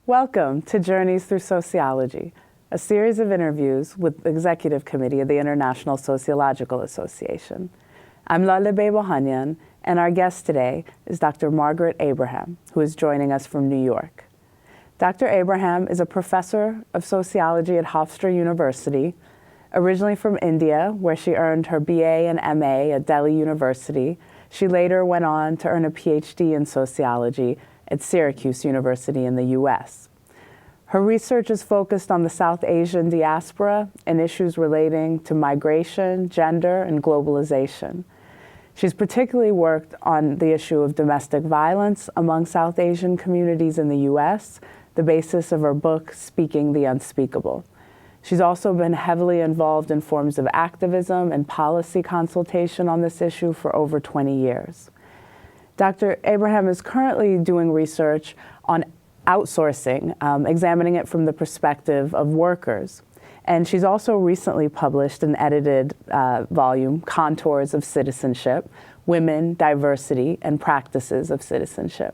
Welcome to Journeys Through Sociology, a series of interviews with the Executive Committee of the International Sociological Association. I'm Lale Bohanyan, and our guest today is Dr. Margaret Abraham, who is joining us from New York. Dr. Abraham is a professor of sociology at Hofstra University, originally from India, where she earned her BA and MA at Delhi University. She later went on to earn a PhD in sociology at Syracuse University in the US. Her research is focused on the South Asian diaspora and issues relating to migration, gender, and globalization. She's particularly worked on the issue of domestic violence among South Asian communities in the US, the basis of her book, Speaking the Unspeakable. She's also been heavily involved in forms of activism and policy consultation on this issue for over 20 years. Dr. Abraham is currently doing research on outsourcing, examining it from the perspective of workers. And she's also recently published an edited volume, Contours of Citizenship: Women, Diversity, and Practices of Citizenship.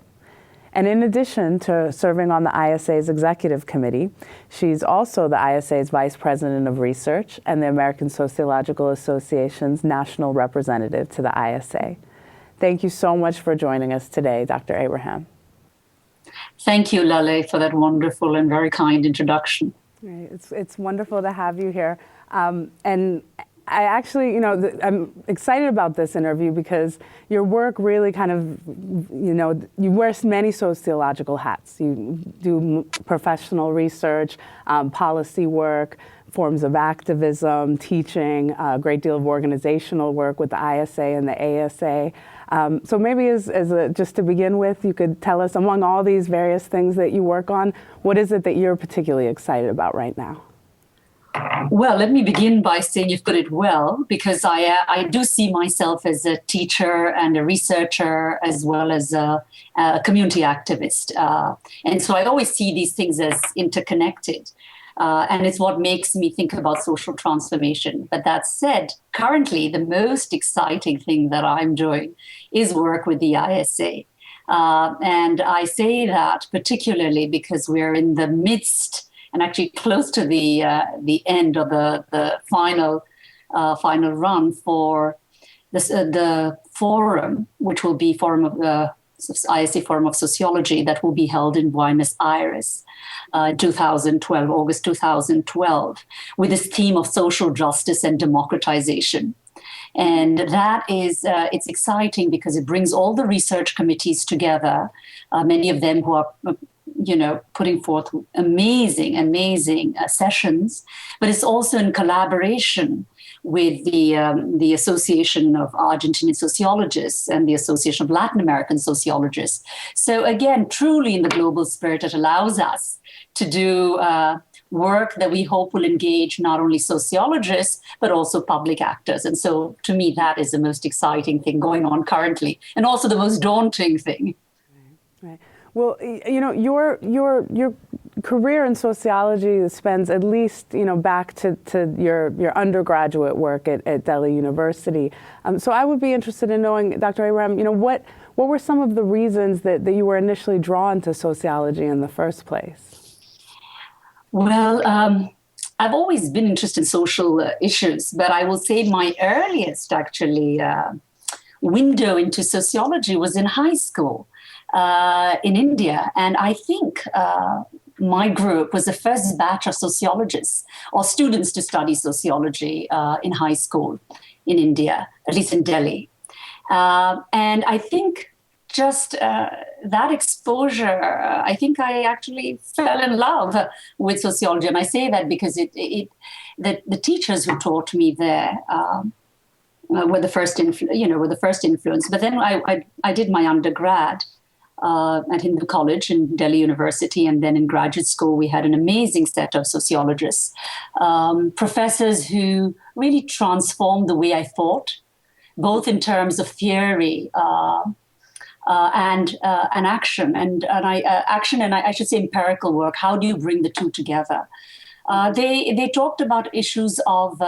And in addition to serving on the ISA's executive committee, she's also the ISA's vice president of research and the American Sociological Association's national representative to the ISA. Thank you so much for joining us today, Dr. Abraham. Thank you, Lale, for that wonderful and very kind introduction. Right. It's wonderful to have you here. And I actually, I'm excited about this interview because your work really kind of, you wear many sociological hats. You do professional research, policy work, forms of activism, teaching, a great deal of organizational work with the ISA and the ASA. So maybe just to begin with, you could tell us, among all these various things that you work on, what is it that you're particularly excited about right now? Well, let me begin by saying you've put it well, because I do see myself as a teacher and a researcher as well as a community activist. And so I always see these things as interconnected. And it's what makes me think about social transformation. But that said, currently, the most exciting thing that I'm doing is work with the ISA. And I say that particularly because we're in the midst and actually close to the end of the final run for the forum, which will be Forum of the ISA Forum of Sociology, that will be held in Buenos Aires, 2012, August 2012, with this theme of social justice and democratization. And that is, it's exciting because it brings all the research committees together, many of them who are putting forth amazing sessions, but it's also in collaboration with the Association of Argentinian Sociologists and the Association of Latin American Sociologists. So again, truly in the global spirit, it allows us to do work that we hope will engage not only sociologists, but also public actors. And so to me, that is the most exciting thing going on currently, and also the most daunting thing. Right. Well, your career in sociology spends at least, back to your undergraduate work at Delhi University. So I would be interested in knowing, Dr. Abraham, what were some of the reasons that you were initially drawn to sociology in the first place? Well, I've always been interested in social issues, but I will say my earliest, actually, window into sociology was in high school. In India. And I think my group was the first batch of sociologists or students to study sociology in high school in India, at least in Delhi. And I think just that exposure, I think I actually fell in love with sociology. And I say that because the teachers who taught me there were the first influence. But then I did my undergrad at Hindu College in Delhi University, and then in graduate school we had an amazing set of sociologists, professors who really transformed the way I thought, both in terms of theory and action, and I should say empirical work. How do you bring the two together? They talked about issues of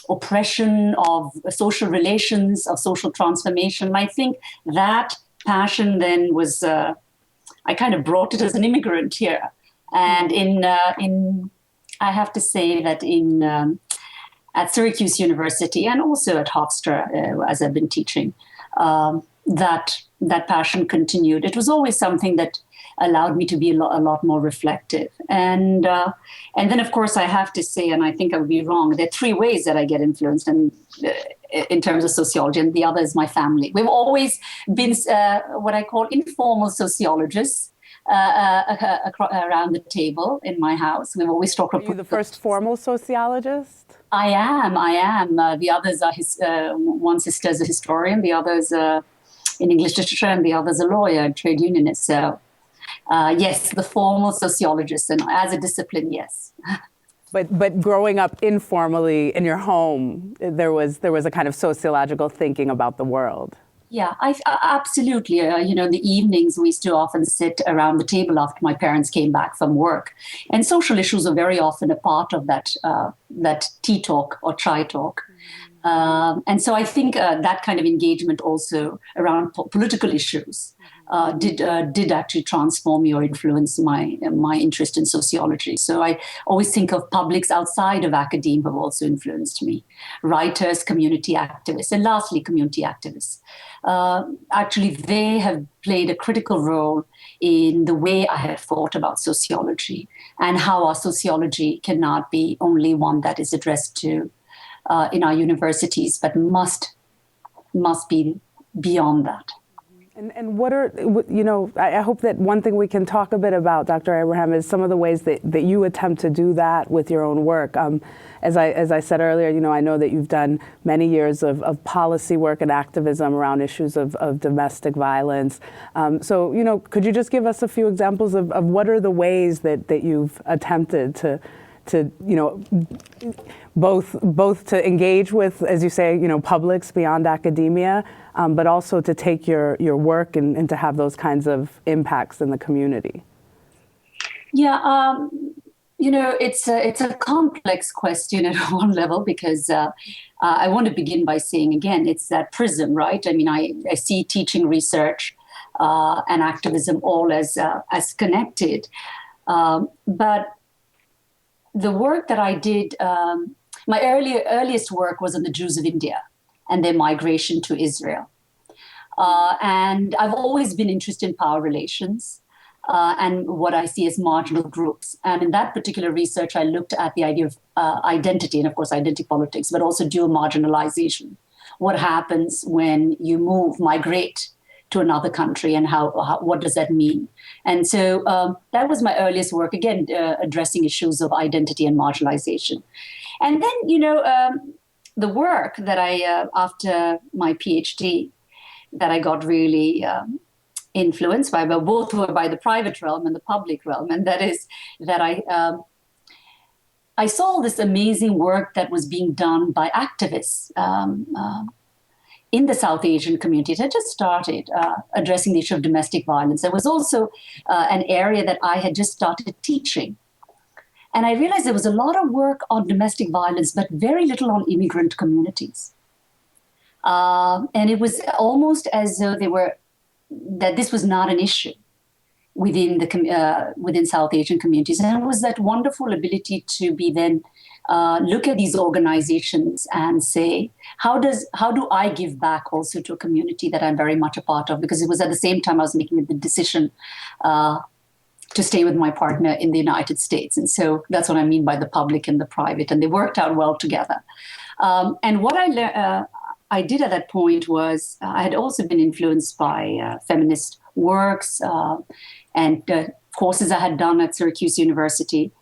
oppression, of social relations, of social transformation. And I think that passion then was, I kind of brought it as an immigrant here. And I have to say that at Syracuse University and also at Hofstra, as I've been teaching, that passion continued. It was always something that allowed me to be a lot more reflective. And then, of course, I have to say, and I think I would be wrong, there are three ways that I get influenced in terms of sociology, and the other is my family. We've always been what I call informal sociologists around the table in my house. We've always talked about... Are you the first formal sociologist? I am. The others are one sister is a historian, the others in English literature, and the other's a lawyer, a trade unionist. So, yes, the formal sociologist, and as a discipline, yes. But growing up informally in your home, there was a kind of sociological thinking about the world. Yeah, absolutely. The evenings we used to often sit around the table after my parents came back from work, and social issues are very often a part of that tea talk or chai talk. And so I think that kind of engagement also around political issues did actually transform me or influence my interest in sociology. So I always think of publics outside of academia have also influenced me. Writers, community activists, and lastly, community activists. Actually, they have played a critical role in the way I have thought about sociology and how our sociology cannot be only one that is addressed to in our universities, but must be beyond that. And what are, I hope that one thing we can talk a bit about, Dr. Abraham, is some of the ways that you attempt to do that with your own work. As I said earlier, I know that you've done many years of policy work and activism around issues of domestic violence. So, could you just give us a few examples of what are the ways that you've attempted to both to engage with, as you say, publics beyond academia, but also to take your work and to have those kinds of impacts in the community? Yeah, it's a complex question at one level because I want to begin by saying, again, it's that prism, right? I mean, I see teaching, research, and activism all as connected. But the work that I did, my earliest work was on the Jews of India and their migration to Israel. And I've always been interested in power relations and what I see as marginal groups. And in that particular research, I looked at the idea of identity and, of course, identity politics, but also dual marginalization. What happens when you migrate to another country, and what does that mean? And so that was my earliest work, again, addressing issues of identity and marginalization. And then, the work that I, after my PhD, that I got really influenced by, but both were by the private realm and the public realm, and that is that I saw this amazing work that was being done by activists in the South Asian community. It had just started addressing the issue of domestic violence. There was also an area that I had just started teaching. And I realized there was a lot of work on domestic violence, but very little on immigrant communities. And it was almost as though that this was not an issue within within South Asian communities. And it was that wonderful ability to be then look at these organizations and say, how do I give back also to a community that I'm very much a part of? Because it was at the same time I was making the decision to stay with my partner in the United States. And so that's what I mean by the public and the private, and they worked out well together. And what I did at that point was I had also been influenced by feminist works and courses I had done at Syracuse University.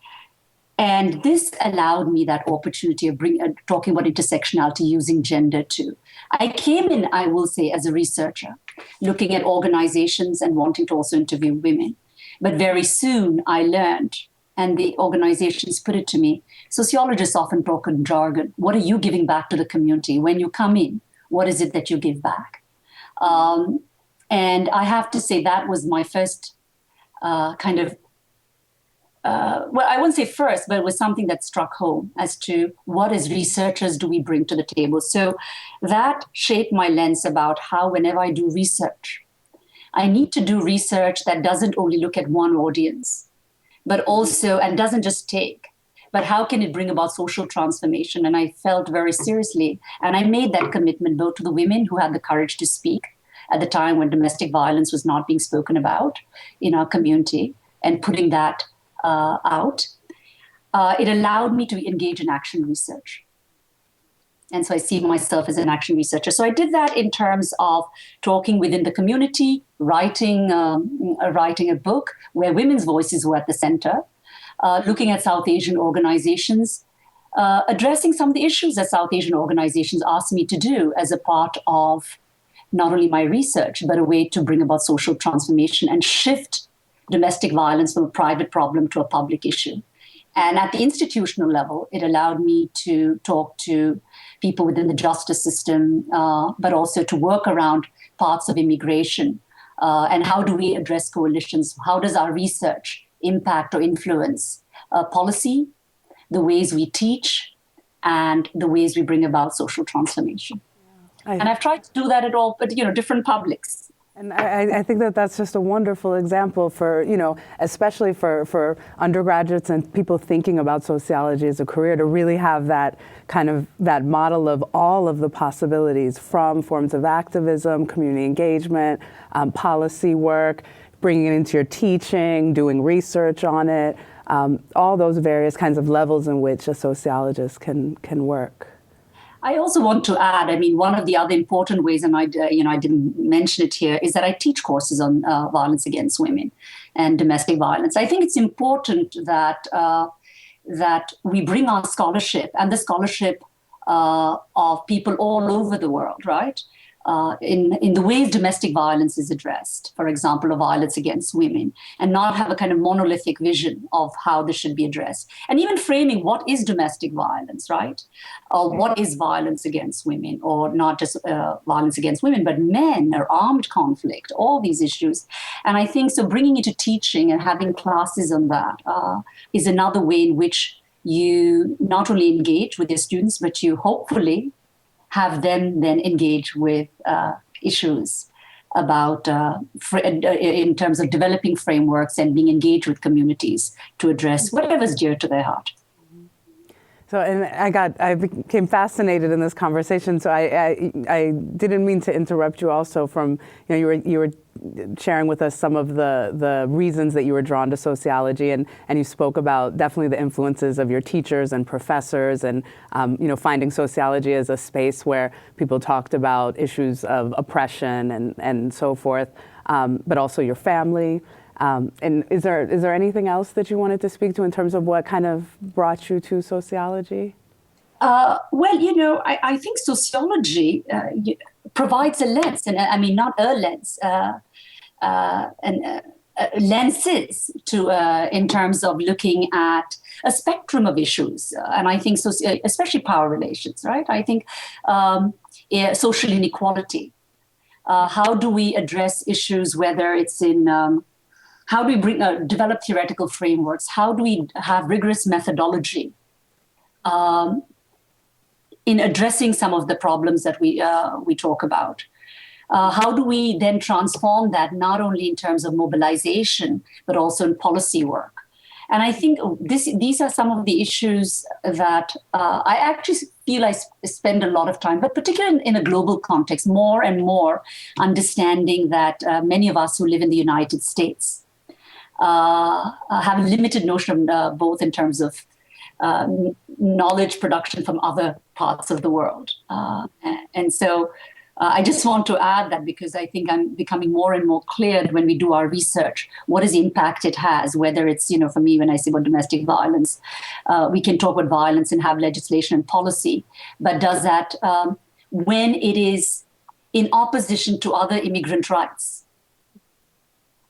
And this allowed me that opportunity of talking about intersectionality using gender too. I came in, I will say, as a researcher, looking at organizations and wanting to also interview women. But very soon I learned, and the organizations put it to me, sociologists often talk in jargon. What are you giving back to the community? When you come in, what is it that you give back? And I have to say that was my first kind of, well, I wouldn't say first, but it was something that struck home as to what as researchers do we bring to the table. So that shaped my lens about how whenever I do research, I need to do research that doesn't only look at one audience, but also, and doesn't just take, but how can it bring about social transformation? And I felt very seriously, and I made that commitment both to the women who had the courage to speak at the time when domestic violence was not being spoken about in our community, and putting that out. It allowed me to engage in action research. And so I see myself as an action researcher. So I did that in terms of talking within the community, writing a book where women's voices were at the center, looking at South Asian organizations, addressing some of the issues that South Asian organizations asked me to do as a part of not only my research, but a way to bring about social transformation and shift domestic violence from a private problem to a public issue. And at the institutional level, it allowed me to talk to people within the justice system, but also to work around parts of immigration. And how do we address coalitions? How does our research impact or influence policy, the ways we teach, and the ways we bring about social transformation? And I've tried to do that at all, but different publics. And I think that that's just a wonderful example for, especially for undergraduates and people thinking about sociology as a career, to really have that kind of that model of all of the possibilities, from forms of activism, community engagement, policy work, bringing it into your teaching, doing research on it, all those various kinds of levels in which a sociologist can work. I also want to add, one of the other important ways, and I didn't mention it here, is that I teach courses on violence against women and domestic violence. I think it's important that that we bring our scholarship and the scholarship of people all over the world, right? In the ways domestic violence is addressed, for example, of violence against women, and not have a kind of monolithic vision of how this should be addressed. And even framing what is domestic violence, right? Or what is violence against women, or not just violence against women, but men or armed conflict, all these issues. And I think so bringing it to teaching and having classes on that is another way in which you not only engage with your students, but you hopefully have them then engage with issues about, in terms of developing frameworks and being engaged with communities to address whatever's dear to their heart. So, and I became fascinated in this conversation. So I didn't mean to interrupt you. Also, from you were sharing with us some of the reasons that you were drawn to sociology, and you spoke about definitely the influences of your teachers and professors, and finding sociology as a space where people talked about issues of oppression and so forth, but also your family. And is there anything else that you wanted to speak to in terms of what kind of brought you to sociology? Well, I think sociology provides a lens, and not a lens, lenses to in terms of looking at a spectrum of issues, and I think especially power relations, right? I think social inequality. How do we address issues, whether it's in how do we develop theoretical frameworks? How do we have rigorous methodology in addressing some of the problems that we talk about? How do we then transform that, not only in terms of mobilization, but also in policy work? And I think these are some of the issues that I actually feel I spend a lot of time, but particularly in a global context, more and more understanding that many of us who live in the United States have a limited notion of both in terms of knowledge production from other parts of the world. And so I just want to add that, because I think I'm becoming more and more clear that when we do our research, what is the impact it has, whether it's, for me, when I say about domestic violence, we can talk about violence and have legislation and policy, but does that, when it is in opposition to other immigrant rights,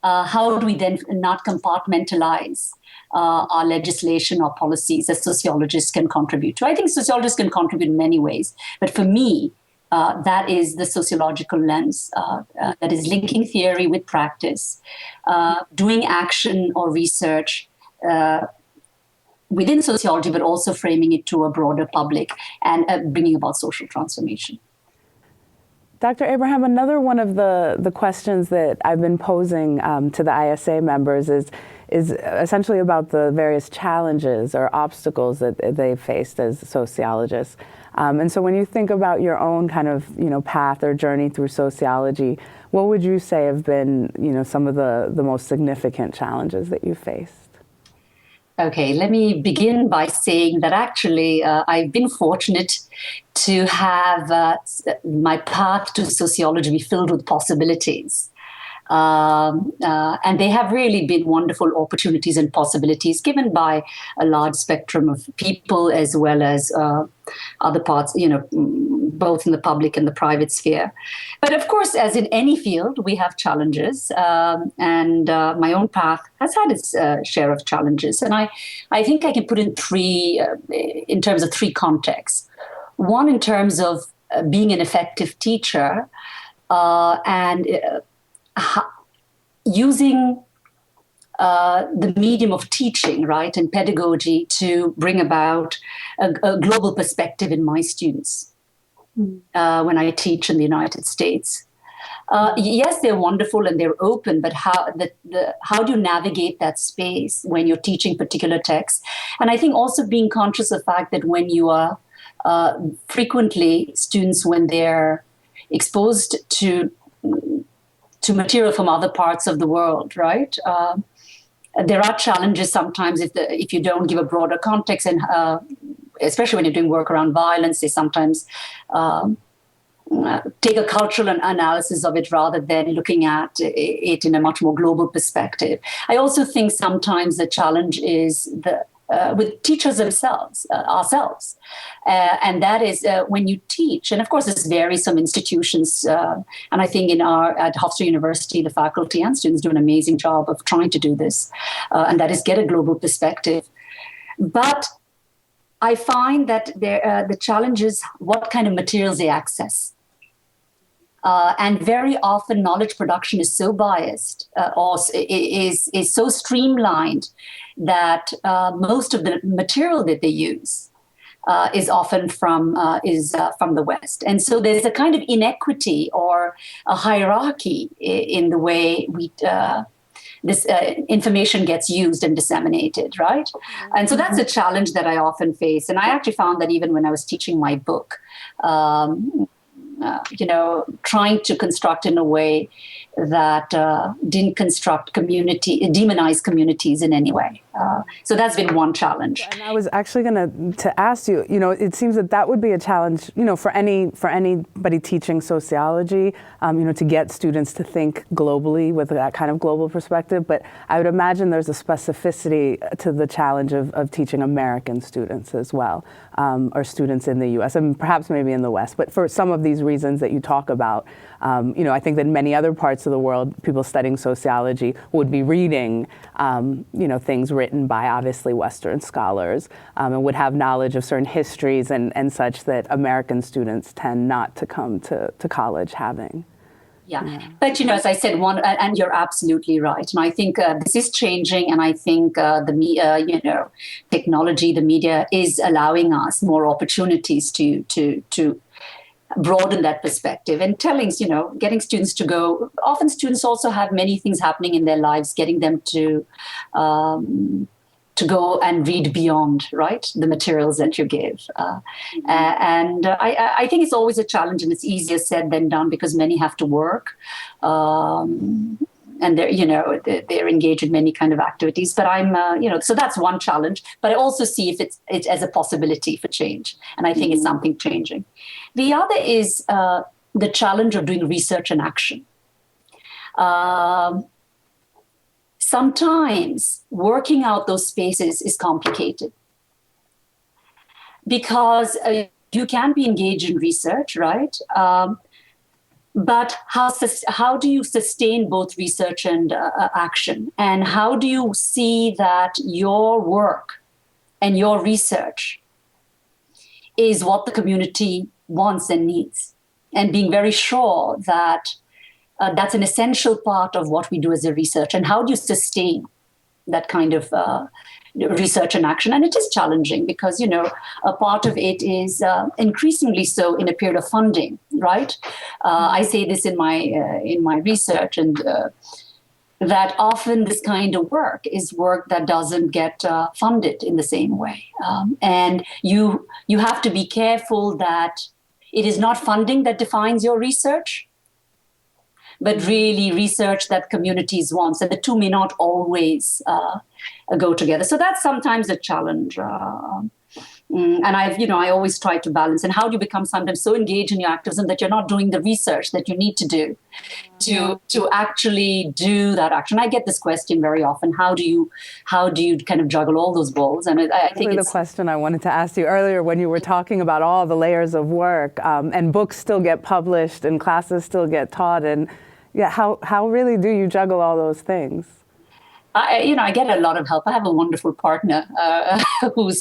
how do we then not compartmentalize our legislation or policies that sociologists can contribute to? I think sociologists can contribute in many ways, but for me, that is the sociological lens that is linking theory with practice, doing action or research within sociology, but also framing it to a broader public and bringing about social transformation. Dr. Abraham, another one of the questions that I've been posing to the ISA members is, is essentially about the various challenges or obstacles that they faced as sociologists. And so when you think about your own kind of, path or journey through sociology, what would you say have been, some of the most significant challenges that you faced? Okay, let me begin by saying that actually I've been fortunate to have my path to sociology be filled with possibilities. And they have really been wonderful opportunities and possibilities given by a large spectrum of people as well as other parts, both in the public and the private sphere. But of course, as in any field, we have challenges. And my own path has had its share of challenges. And I think I can put in in terms of three contexts. One, in terms of being an effective teacher and using the medium of teaching, right, and pedagogy to bring about a global perspective in my students when I teach in the United States. Yes, they're wonderful and they're open, but how do you navigate that space when you're teaching particular texts? And I think also being conscious of the fact that when you are frequently students, when they're exposed to material from other parts of the world, right? There are challenges sometimes if you don't give a broader context, and especially when you're doing work around violence, they sometimes take a cultural analysis of it rather than looking at it in a much more global perspective. I also think sometimes the challenge is with teachers themselves, ourselves. And that is when you teach, and of course this varies some institutions, and I think at Hofstra University, the faculty and students do an amazing job of trying to do this, and that is get a global perspective. But I find that the challenge is what kind of materials they access. And very often knowledge production is so biased or is so streamlined that most of the material that they use is often from the West. And so there's a kind of inequity or a hierarchy in the way this information gets used and disseminated, right? And so that's a challenge that I often face. And I actually found that even when I was teaching my book, trying to construct in a way that didn't demonize communities in any way. So that's been one challenge. And I was actually going to ask you, it seems that would be a challenge, for anybody teaching sociology, to get students to think globally with that kind of global perspective. But I would imagine there's a specificity to the challenge of teaching American students as well, or students in the U.S. and perhaps maybe in the West. But for some of these reasons that you talk about, I think that many other parts of the world, people studying sociology would be reading, things written by obviously Western scholars, and would have knowledge of certain histories and such that American students tend not to come to college having. Yeah. But, as I said, and you're absolutely right. And I think this is changing. And I think technology, the media is allowing us more opportunities to broaden that perspective and getting students to go. Often students also have many things happening in their lives, getting them to go and read beyond, right, the materials that you give. And I think it's always a challenge, and it's easier said than done because many have to work. And they're engaged in many kind of activities. But so that's one challenge. But I also see if it's as a possibility for change. And I think it's something changing. The other is the challenge of doing research and action. Sometimes working out those spaces is complicated because you can be engaged in research, right? But how do you sustain both research and action? And how do you see that your work and your research is what the community wants and needs? And being very sure that that's an essential part of what we do as a research. And how do you sustain that kind of research and action? And it is challenging because, a part of it is increasingly so in a period of funding, right? I say this in my research, and that often this kind of work is work that doesn't get funded in the same way. And you have to be careful that it is not funding that defines your research, but really research that communities want. And the two may not always go together. So that's sometimes a challenge. And I always try to balance. And how do you become sometimes so engaged in your activism that you're not doing the research that you need to do to actually do that action? I get this question very often. How do you kind of juggle all those balls? And I think it's the question I wanted to ask you earlier when you were talking about all the layers of work, and books still get published and classes still get taught, and how really do you juggle all those things? I get a lot of help. I have a wonderful partner who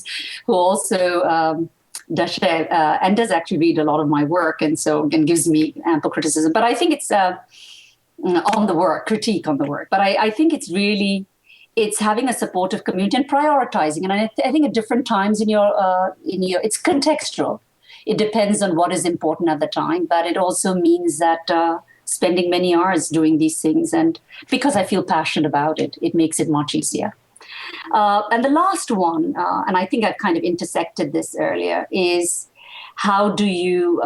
also does share and does actually read a lot of my work, and gives me ample criticism. But I think it's on the work, critique on the work. But I think it's having a supportive community and prioritizing. And I think at different times in your it's contextual. It depends on what is important at the time, but it also means that. Spending many hours doing these things, and because I feel passionate about it, it makes it much easier. And the last one, and I think I've kind of intersected this earlier, is how do you,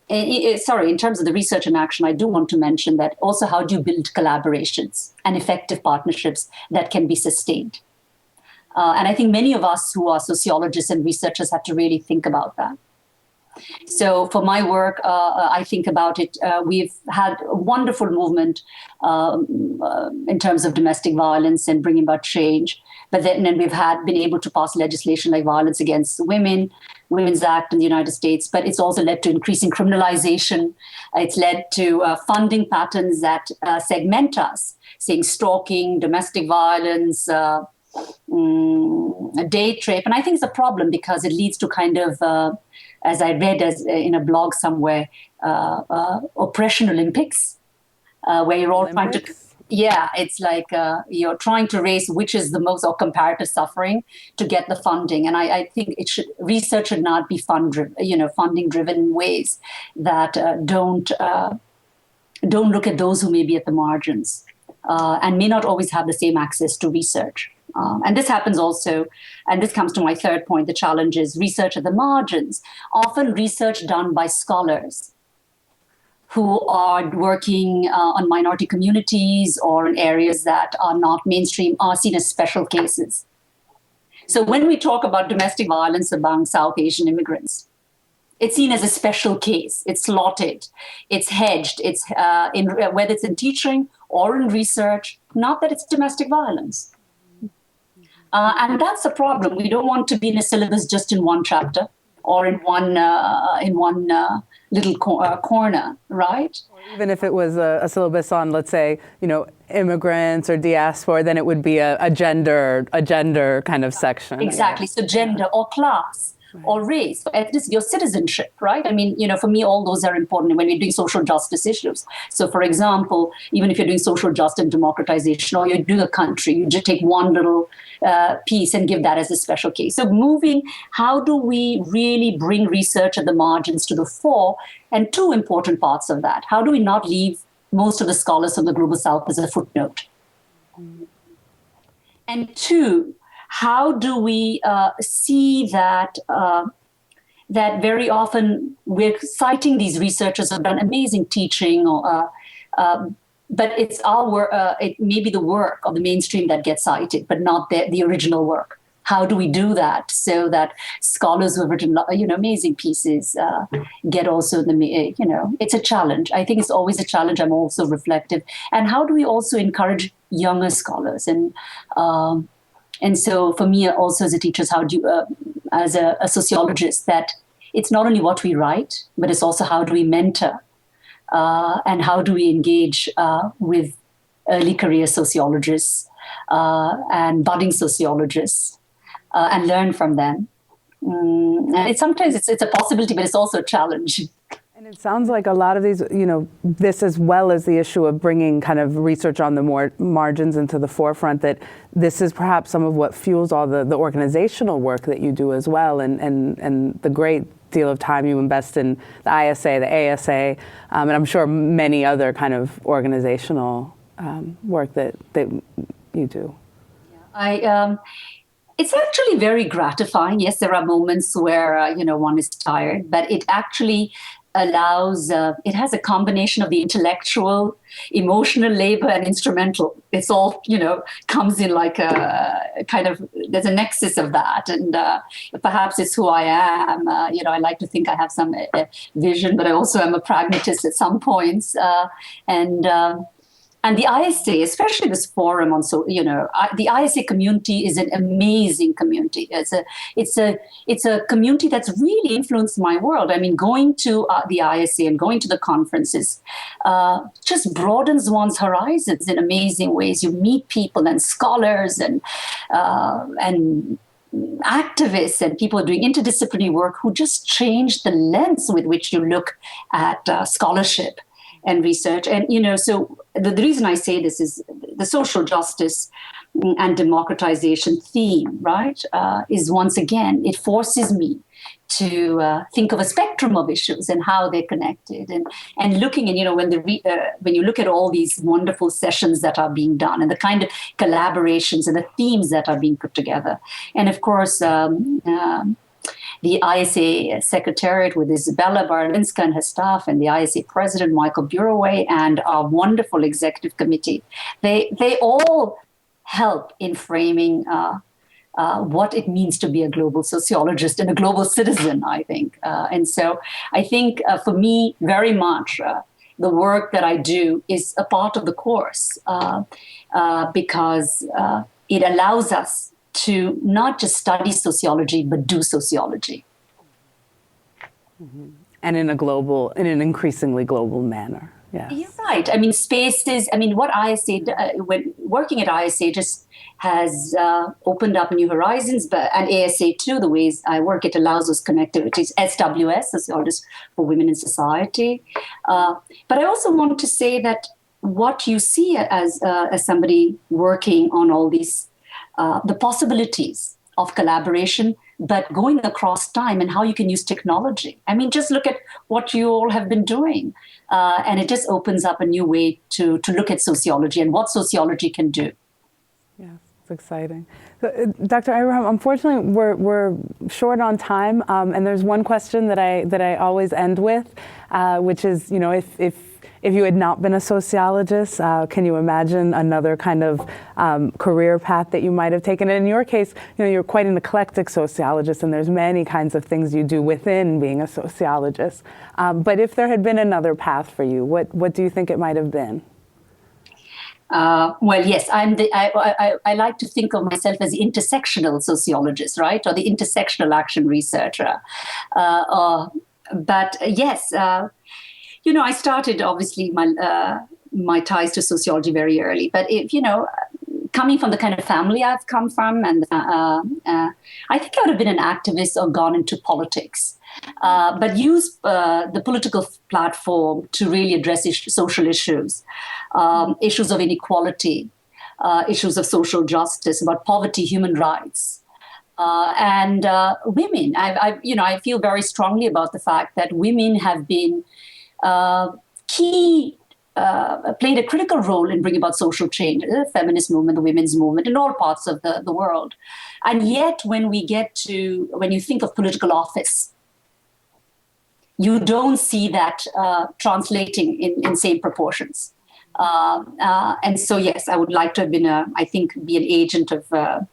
in terms of the research and action, I do want to mention that also how do you build collaborations and effective partnerships that can be sustained? And I think many of us who are sociologists and researchers have to really think about that. So for my work, I think about it. We've had a wonderful movement in terms of domestic violence and bringing about change. But then we've been able to pass legislation like Violence Against Women, Women's Act in the United States. But it's also led to increasing criminalization. It's led to funding patterns that segment us, saying stalking, domestic violence, date rape. And I think it's a problem because it leads to kind of as I read in a blog somewhere, oppression Olympics, where you're all trying to, it's like you're trying to race which is the most or comparative suffering to get the funding. And I think research should not be funding driven in ways that don't look at those who may be at the margins and may not always have the same access to research. And this happens also, and this comes to my third point, the challenge is research at the margins. Often research done by scholars who are working on minority communities or in areas that are not mainstream are seen as special cases. So when we talk about domestic violence among South Asian immigrants, it's seen as a special case. It's slotted, it's hedged, it's whether it's in teaching or in research, not that it's domestic violence. And that's a problem. We don't want to be in a syllabus just in one chapter or in one little corner, right? Or even if it was a syllabus on, let's say, immigrants or diaspora, then it would be a gender kind of section. Exactly. So gender or class. Or race, or ethnicity, or citizenship, right? I mean, for me, all those are important when we're doing social justice issues. So, for example, even if you're doing social justice and democratization, or you're doing a country, you just take one little piece and give that as a special case. So how do we really bring research at the margins to the fore? And two important parts of that. How do we not leave most of the scholars from the Global South as a footnote? And two, how do we see that that very often we're citing these researchers who have done amazing teaching, but it's our work, it may be the work of the mainstream that gets cited, but not the original work. How do we do that so that scholars who have written amazing pieces get also it's a challenge. I think it's always a challenge. I'm also reflective. And how do we also encourage younger scholars? And so for me also as a teacher, as a sociologist, that it's not only what we write, but it's also how do we mentor and how do we engage with early career sociologists and budding sociologists and learn from them. And sometimes it's a possibility, but it's also a challenge. And it sounds like a lot of these, this as well as the issue of bringing kind of research on the more margins into the forefront, that this is perhaps some of what fuels all the organizational work that you do as well, and the great deal of time you invest in the ISA, the ASA, and I'm sure many other kind of organizational work that you do? It's actually very gratifying. Yes, there are moments where one is tired, but it actually allows. It has a combination of the intellectual, emotional labor, and instrumental. It's all comes in like a kind of. There's a nexus of that, and perhaps it's who I am. I like to think I have some vision, but I also am a pragmatist at some points, and the ISA, especially this forum on, the ISA community is an amazing community. It's a community that's really influenced my world. I mean, going to the ISA and going to the conferences just broadens one's horizons in amazing ways. You meet people and scholars and activists and people doing interdisciplinary work who just change the lens with which you look at scholarship and research. And, so the reason I say this is the social justice and democratization theme, right, is once again, it forces me to think of a spectrum of issues and how they're connected, and looking at, when you look at all these wonderful sessions that are being done and the kind of collaborations and the themes that are being put together. And of course, the ISA Secretariat with Isabella Barlinska and her staff, and the ISA President, Michael Buraway, and our wonderful executive committee, they all help in framing what it means to be a global sociologist and a global citizen, I think. And so I think for me, very much, the work that I do is a part of the course because it allows us to not just study sociology, but do sociology. Mm-hmm. And in an increasingly global manner. Yes. You're right. I mean, spaces, what ISA, when working at ISA just has opened up new horizons, and ASA too, the ways I work, it allows us connectivities. SWS, Sociologists for Women in Society. But I also want to say that what you see as somebody working on all these the possibilities of collaboration, but going across time and how you can use technology. I mean, just look at what you all have been doing. And it just opens up a new way to look at sociology and what sociology can do. Yes, it's exciting. So, Dr. Abraham, unfortunately, we're short on time. And there's one question that I always end with, which is, if you had not been a sociologist, can you imagine another kind of career path that you might have taken? And in your case, you're quite an eclectic sociologist, and there's many kinds of things you do within being a sociologist. But if there had been another path for you, what do you think it might have been? Well, yes, I like to think of myself as the intersectional sociologist, right, or the intersectional action researcher. But yes. I started obviously my ties to sociology very early, but coming from the kind of family I've come from, and I think I would have been an activist or gone into politics, but used the political platform to really address social issues, issues of inequality, issues of social justice, about poverty, human rights. And women, I feel very strongly about the fact that women have been played a critical role in bringing about social change, the feminist movement, the women's movement, in all parts of the world. And yet, when you think of political office, you don't see that translating in same proportions. And so, yes, I would like to have been be an agent of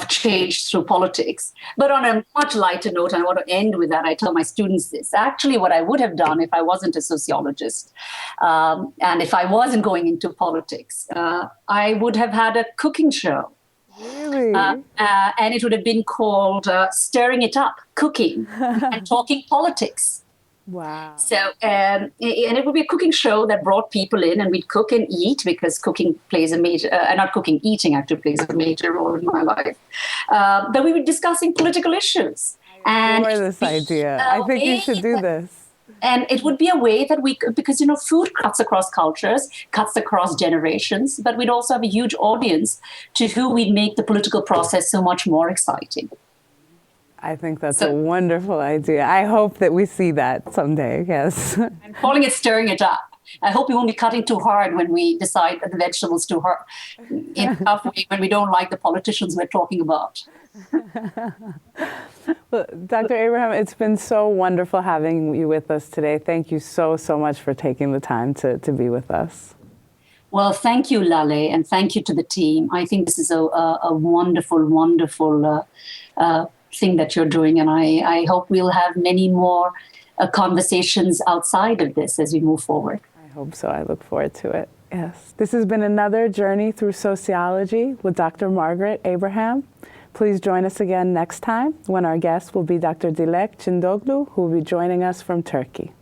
change through politics. But on a much lighter note, and I want to end with that, I tell my students this. Actually, what I would have done if I wasn't a sociologist, and if I wasn't going into politics, I would have had a cooking show. Really? And it would have been called Stirring It Up, Cooking and Talking Politics. Wow. So, and it would be a cooking show that brought people in, and we'd cook and eat, because cooking plays a major, not cooking, eating actually plays a major role in my life. But we were discussing political issues. I adore this idea. I think you should do this. And it would be a way that we could, because, food cuts across cultures, cuts across generations, but we'd also have a huge audience to who we'd make the political process so much more exciting. I think that's a wonderful idea. I hope that we see that someday, yes. I'm calling it Stirring It Up. I hope we won't be cutting too hard when we decide that the vegetables too hard in a tough way when we don't like the politicians we're talking about. Well, Dr. Abraham, it's been so wonderful having you with us today. Thank you so much for taking the time to be with us. Well, thank you, Lale, and thank you to the team. I think this is a wonderful, wonderful thing that you're doing, and I hope we'll have many more conversations outside of this as we move forward. I hope so. I look forward to it. Yes. This has been another Journey Through Sociology with Dr. Margaret Abraham. Please join us again next time when our guest will be Dr. Dilek Cindoglu, who will be joining us from Turkey.